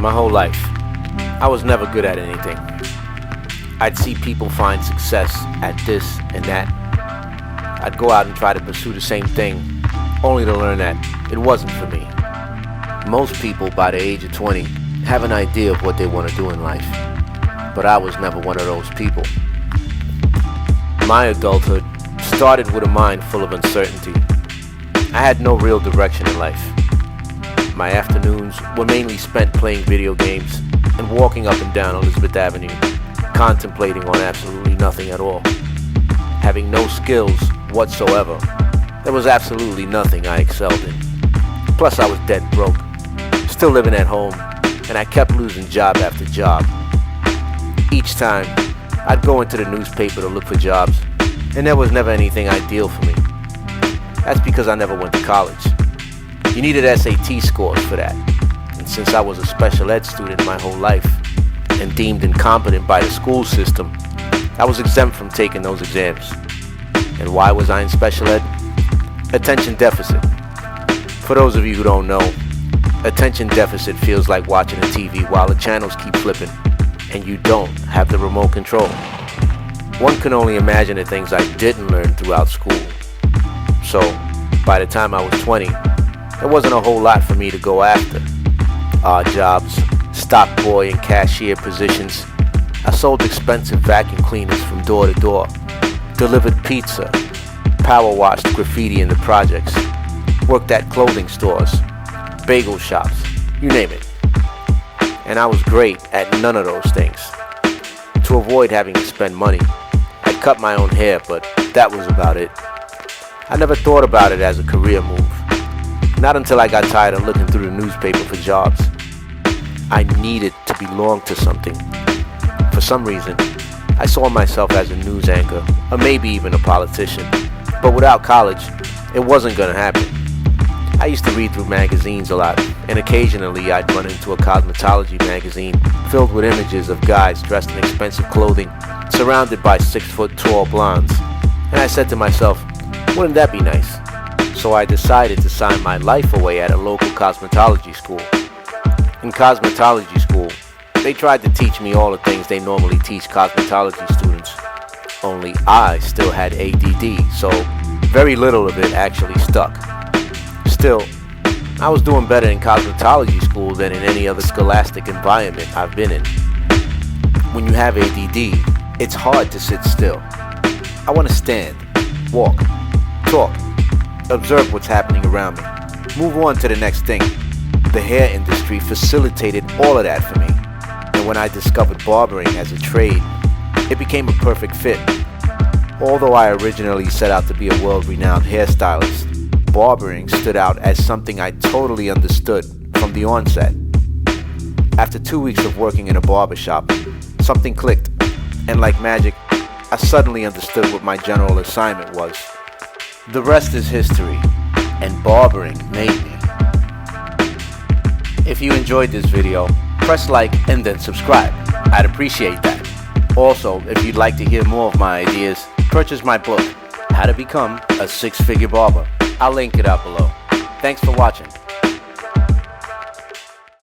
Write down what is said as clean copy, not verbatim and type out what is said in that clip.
My whole life, I was never good at anything. I'd see people find success at this and that. I'd go out and try to pursue the same thing, only to learn that it wasn't for me. Most people by the age of 20 have an idea of what they want to do in life, but I was never one of those people. My adulthood started with a mind full of uncertainty. I had no real direction in life. My afternoons were mainly spent playing video games and walking up and down Elizabeth Avenue, contemplating on absolutely nothing at all. Having no skills whatsoever, there was absolutely nothing I excelled in. Plus I was dead broke, still living at home, and I kept losing job after job. Each time, I'd go into the newspaper to look for jobs, and there was never anything ideal for me. That's because I never went to college. You needed SAT scores for that, and since I was a special ed student my whole life, and deemed incompetent by the school system, I was exempt from taking those exams. And why was I in special ed? Attention deficit. For those of you who don't know, attention deficit feels like watching a TV while the channels keep flipping, and you don't have the remote control. One can only imagine the things I didn't learn throughout school. So, by the time I was 20, there wasn't a whole lot for me to go after. Odd jobs, stock boy and cashier positions. I sold expensive vacuum cleaners from door to door, delivered pizza, power washed graffiti in the projects, worked at clothing stores, bagel shops, you name it. And I was great at none of those things. To avoid having to spend money, I cut my own hair, but that was about it. I never thought about it as a career move. Not until I got tired of looking through the newspaper for jobs. I needed to belong to something. For some reason, I saw myself as a news anchor, or maybe even a politician. But without college, it wasn't gonna happen. I used to read through magazines a lot, and occasionally I'd run into a cosmetology magazine filled with images of guys dressed in expensive clothing, surrounded by 6-foot-tall blondes. And I said to myself, wouldn't that be nice? So I decided to sign my life away at a local cosmetology school. In cosmetology school, they tried to teach me all the things they normally teach cosmetology students. Only I still had ADD, so very little of it actually stuck. Still, I was doing better in cosmetology school than in any other scholastic environment I've been in. When you have ADD, it's hard to sit still. I want to stand, walk, talk, observe what's happening around me, move on to the next thing. The hair industry facilitated all of that for me. And when I discovered barbering as a trade, it became a perfect fit. Although I originally set out to be a world-renowned hairstylist, barbering stood out as something I totally understood from the onset. After 2 weeks of working in a barbershop, something clicked, and like magic, I suddenly understood what my general assignment was. The rest is history, and barbering made me. If you enjoyed this video, press like and then subscribe. I'd appreciate that. Also, if you'd like to hear more of my ideas, purchase my book, How to Become a Six-Figure Barber. I'll link it up below. Thanks for watching.